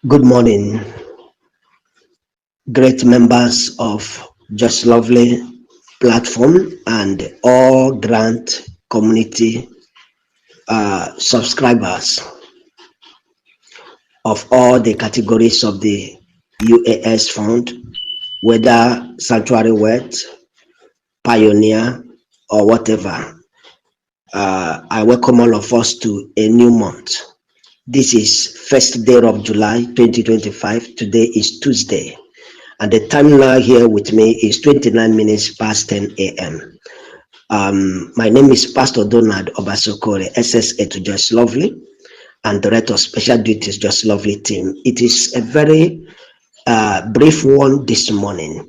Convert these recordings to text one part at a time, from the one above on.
Good morning, great members of Just Lovely platform and all grant community subscribers of all the categories of the UAS fund, whether Sanctuary Word, Pioneer, or whatever. I welcome all of us to a new month. This is first day of July 2025. Today is Tuesday. And the time now here with me is 29 minutes past 10 a.m. My name is Pastor Donald Obasokore, SSA to Just Lovely, and Director of Special Duties Just Lovely team. It is a very brief one this morning.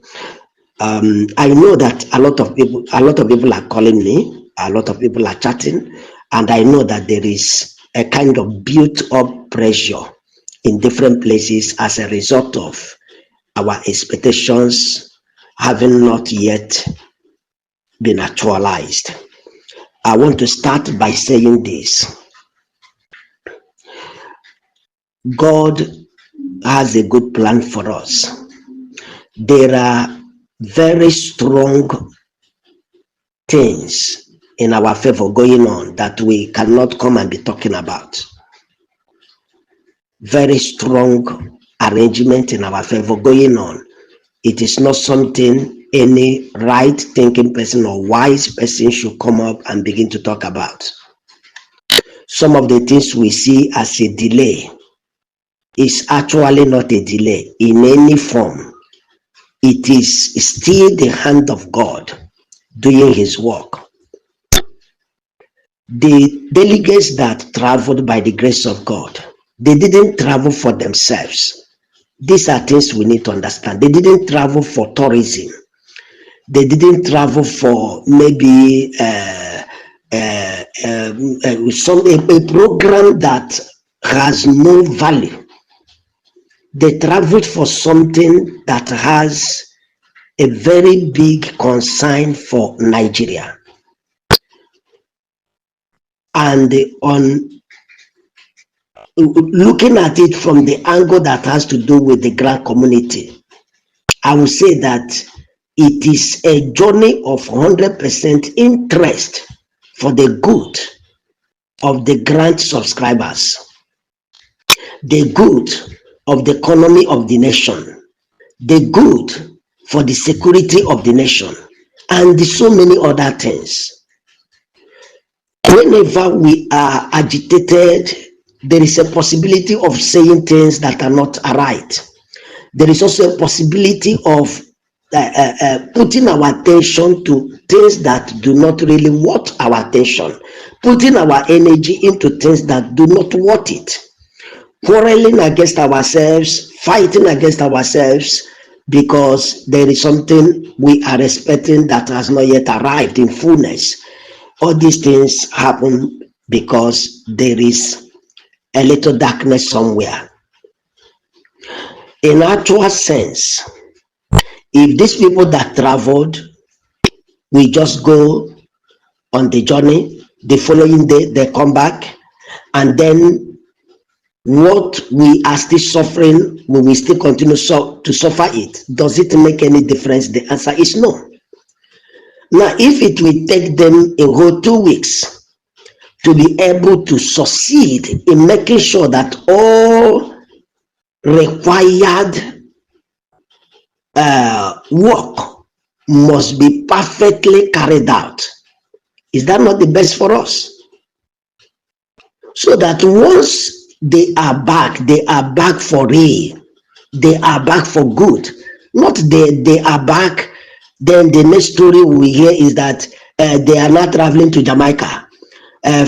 I know that a lot of people are calling me, a lot of people are chatting, and I know that there is a kind of built-up pressure in different places as a result of our expectations having not yet been actualized. I want to start by saying this. God has a good plan for us. There are very strong things in our favor going on that we cannot come and be talking about. Very strong arrangement in our favor going on. It is not something any right thinking person or wise person should come up and begin to talk about. Some of the things we see as a delay is actually not a delay in any form. It is still the hand of God doing his work. The delegates that traveled by the grace of God, they didn't travel for themselves. These are things we need to understand. They didn't travel for tourism. They didn't travel for maybe a program that has no value. They traveled for something that has a very big concern for Nigeria. And on looking at it from the angle that has to do with the grant community, I would say that it is a journey of 100% interest for the good of the grant subscribers, the good of the economy of the nation, the good for the security of the nation, and so many other things. Whenever we are agitated, there is a possibility of saying things that are not right. There is also a possibility of putting our attention to things that do not really want our attention, putting our energy into things that do not want it, quarreling against ourselves, fighting against ourselves, because there is something we are expecting that has not yet arrived in fullness. All these things happen because there is a little darkness somewhere. In actual sense, if these people that traveled, we just go on the journey, the following day they come back, and then what we are still suffering, we will still continue to suffer it. Does it make any difference? The answer is no. Now, if it will take them a whole 2 weeks to be able to succeed in making sure that all required work must be perfectly carried out, is that not the best for us? So that once they are back for real, they are back for good. Not they are back, then the next story we hear is that they are not traveling to Jamaica,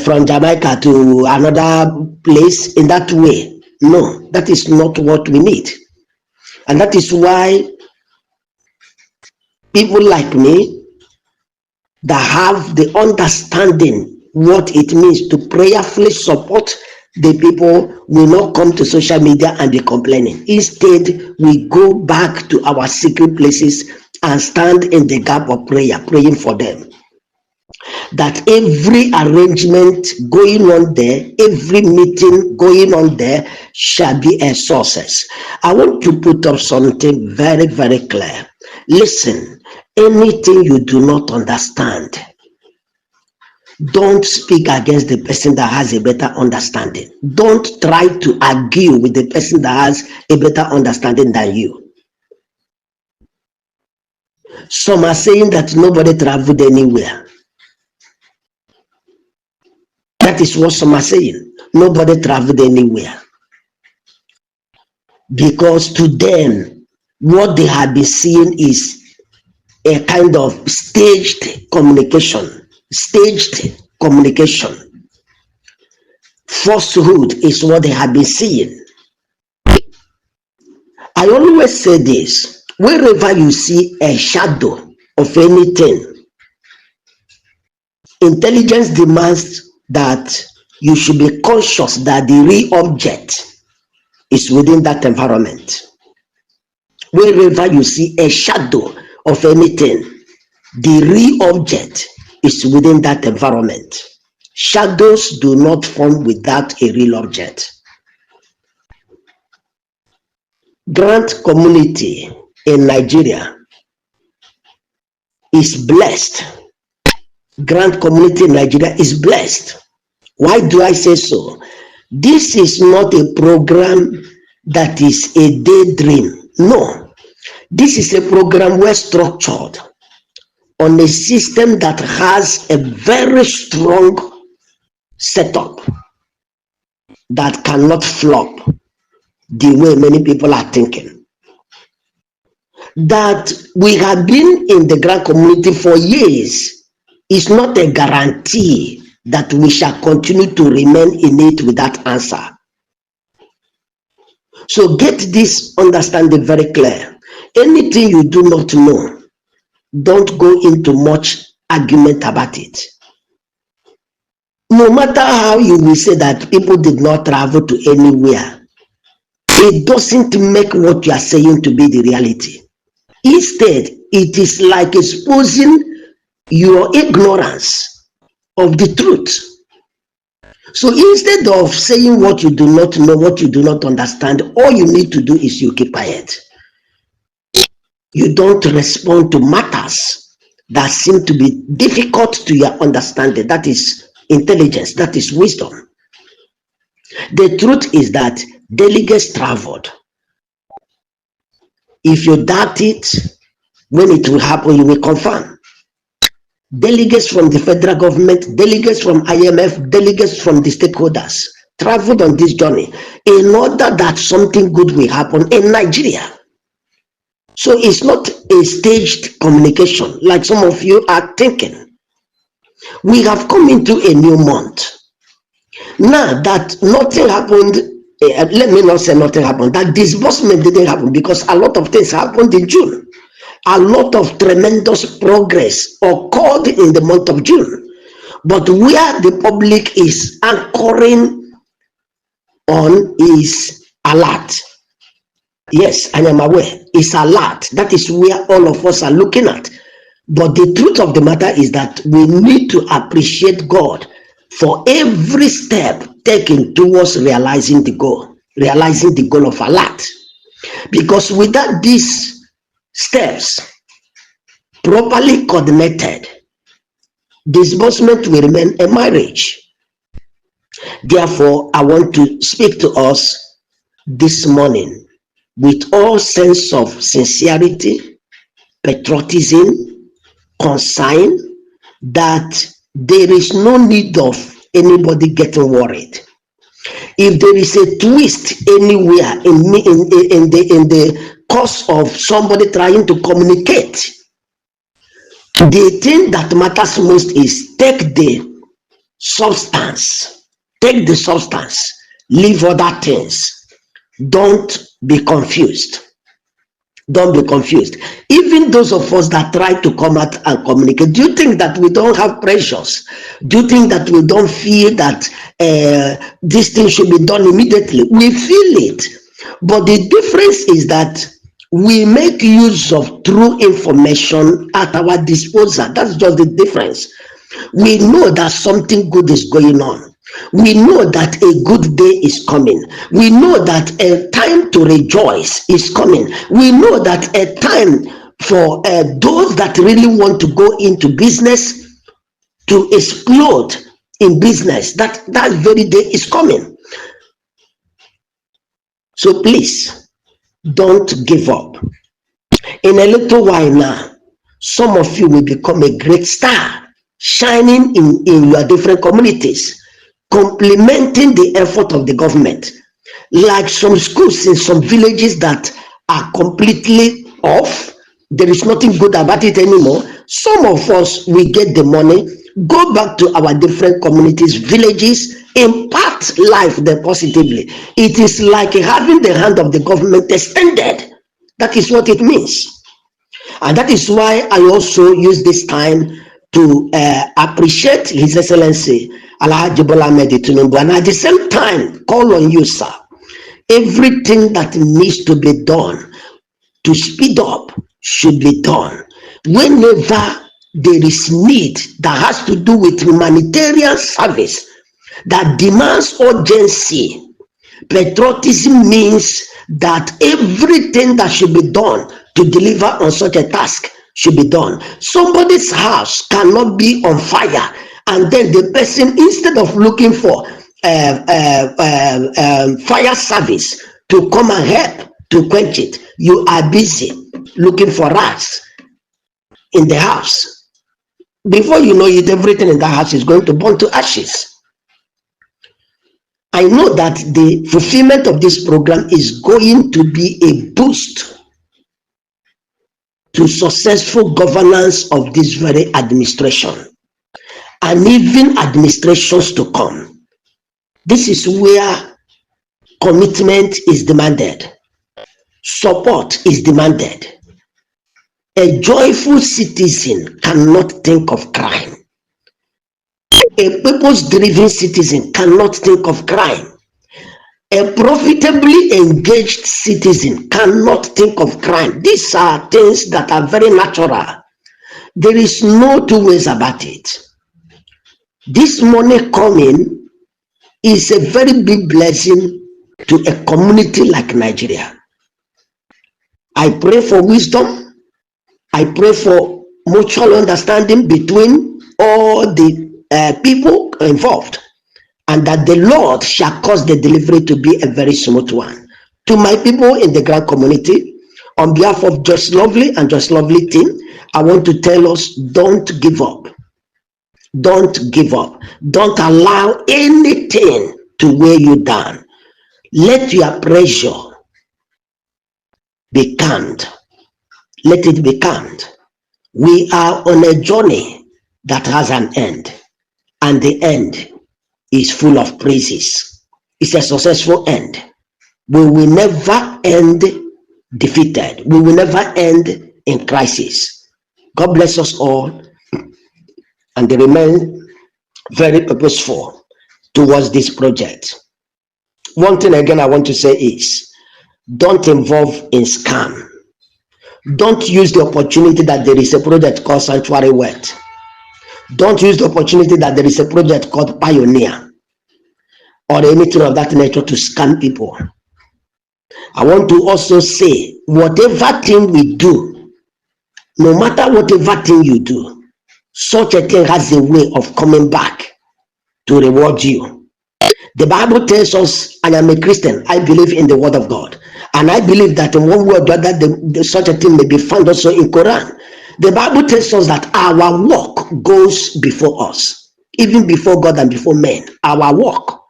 from Jamaica to another place in that way. No, that is not what we need. And that is why people like me that have the understanding what it means to prayerfully support the people will not come to social media and be complaining. Instead, we go back to our secret places and stand in the gap of prayer, praying for them. that every arrangement going on there, every meeting going on there shall be a success. I want to put up something very, very clear. Listen, anything you do not understand, don't speak against the person that has a better understanding. Don't try to argue with the person that has a better understanding than you. Some are saying that nobody traveled anywhere. That is what some are saying. Nobody traveled anywhere. Because to them, what they have been seeing is a kind of staged communication. Falsehood is what they have been seeing. I always say this: wherever you see a shadow of anything, intelligence demands that you should be conscious that the real object is within that environment. Wherever you see a shadow of anything, the real object is within that environment. Shadows do not form without a real object. Grant community in Nigeria is blessed. Grant community in Nigeria is blessed. Why do I say so? This is not a program that is a daydream. No. This is a program well structured on a system that has a very strong setup that cannot flop the way many people are thinking. That we have been in the grant community for years is not a guarantee that we shall continue to remain in it with that answer. So get this understanding very clear. Anything you do not know, don't go into much argument about it. No matter how you will say that people did not travel to anywhere, it doesn't make what you are saying to be the reality. Instead, it is like exposing your ignorance of the truth. So instead of saying what you do not know, what you do not understand, all you need to do is you keep quiet. You don't respond to matters that seem to be difficult to your understanding. That is intelligence, that is wisdom. The truth is that delegates traveled. If you doubt it, when it will happen, you will confirm. Delegates from the federal government, delegates from IMF, delegates from the stakeholders traveled on this journey in order that something good will happen in Nigeria. So it's not a staged communication like some of you are thinking. We have come into a new month. Now that nothing happened, let me not say nothing happened, that disbursement didn't happen because a lot of things happened in June. A lot of tremendous progress occurred in the month of June. But where the public is anchoring on is alert. Yes, I am aware. It's alert. That is where all of us are looking at. But the truth of the matter is that we need to appreciate God for every step taken towards realizing the goal of alert. Because without these steps properly coordinated, disbursement will remain a marriage. Therefore, I want to speak to us this morning with all sense of sincerity, patriotism, concern, that there is no need of anybody getting worried. If there is a twist anywhere in the course of somebody trying to communicate, the thing that matters most is take the substance, leave other things. Don't be confused. Even those of us that try to come out and communicate, do you think that we don't have pressures? Do you think that we don't feel that this thing should be done immediately? We feel it, but the difference is that we make use of true information at our disposal. That's just the difference. We know that something good is going on. We know that a good day is coming. We know that a time to rejoice is coming. We know that a time for those that really want to go into business to explode in business, that very day is coming. So please don't give up. In a little while now, some of you will become a great star, shining in your different communities, complementing the effort of the government. Like some schools in some villages that are completely off, there is nothing good about it anymore. Some of us, we get the money, go back to our different communities, villages, impact life there positively. It is like having the hand of the government extended. That is what it means. And that is why I also use this time to appreciate His Excellency Alhaji Bola Ahmed Tinubu, and at the same time call on you, sir. Everything that needs to be done to speed up should be done. Whenever there is need that has to do with humanitarian service that demands urgency, patriotism means that everything that should be done to deliver on such a task should be done. Somebody's house cannot be on fire, and then the person, instead of looking for fire service to come and help to quench it, you are busy looking for rats in the house. Before you know it, everything in that house is going to burn to ashes. I know that the fulfillment of this program is going to be a boost to successful governance of this very administration and even administrations to come. This is where commitment is demanded, support is demanded. A joyful citizen cannot think of crime. A purpose-driven citizen cannot think of crime. A profitably engaged citizen cannot think of crime. These are things that are very natural. There is no two ways about it. This money coming is a very big blessing to a community like Nigeria. I pray for wisdom. I pray for mutual understanding between all the people involved, and that the Lord shall cause the delivery to be a very smooth one. To my people in the grand community, on behalf of Just Lovely and Just Lovely team, I want to tell us, don't give up. Don't give up. Don't allow anything to weigh you down. Let your pressure be calmed. Let it be calmed. We are on a journey that has an end, and the end is full of praises. It's a successful end. We will never end defeated. We will never end in crisis. God bless us all, and they remain very purposeful towards this project. One thing again I want to say is, don't involve in scam. Don't use the opportunity that there is a project called Sanctuary Word. Don't use the opportunity that there is a project called Pioneer or anything of that nature to scam people. I want to also say, whatever thing we do, no matter whatever thing you do, such a thing has a way of coming back to reward you. The Bible tells us, I am a Christian, I believe in the word of God. And I believe that in one way or the other, such a thing may be found also in Quran. The Bible tells us that our walk goes before us, even before God and before men, our walk.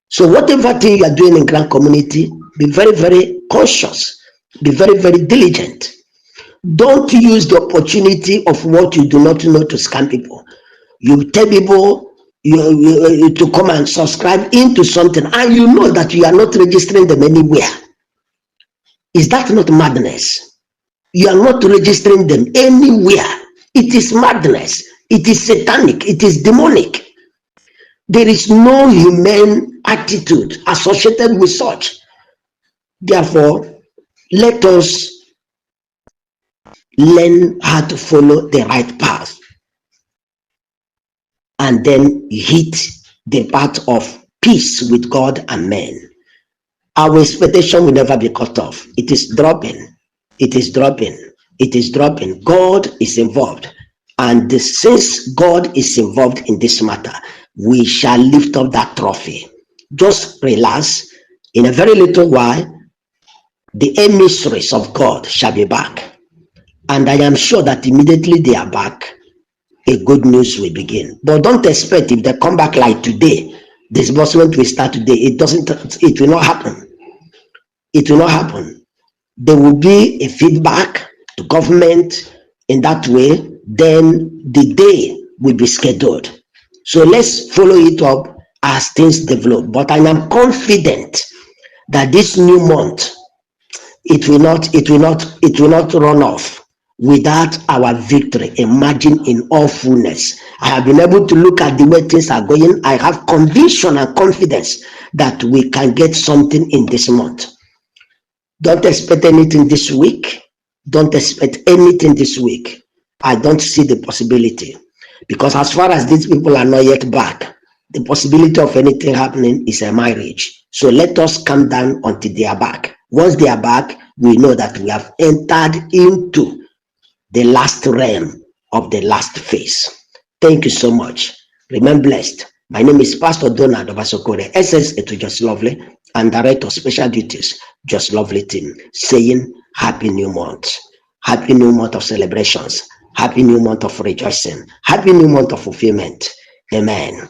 So whatever thing you are doing in grand community, be very, very conscious, be very, very diligent. Don't use the opportunity of what you do not know to scam people. You tell people you to come and subscribe into something, and you know that you are not registering them anywhere. Is that not madness? You are not registering them anywhere. It is madness. It is satanic. It is demonic. There is no human attitude associated with such. Therefore, let us learn how to follow the right path. and then hit the path of peace with God and men. Our expectation will never be cut off. It is dropping. It is dropping. It is dropping. God is involved. And since God is involved in this matter, we shall lift up that trophy. Just relax. In a very little while, the emissaries of God shall be back. And I am sure that immediately they are back, a good news will begin. But don't expect if they come back like today, disbursement will start today. It will not happen. It will not happen. There will be a feedback to government in that way. Then the day will be scheduled. So let's follow it up as things develop. But I am confident that this new month, it will not run off without our victory emerging in all fullness. I have been able to look at the way things are going. I have conviction and confidence that we can get something in this month. Don't expect anything this week. Don't expect anything this week. I don't see the possibility, because as far as these people are not yet back, the possibility of anything happening is a marriage. So let us calm down until they are back. Once they are back, we know that we have entered into the last realm of the last phase. Thank you so much. Remain blessed. My name is Pastor Donald Obasokore, SS to Just Lovely, and Director of Special Duties, Just Lovely team, saying Happy New Month. Happy New Month of celebrations. Happy New Month of rejoicing. Happy New Month of fulfillment. Amen.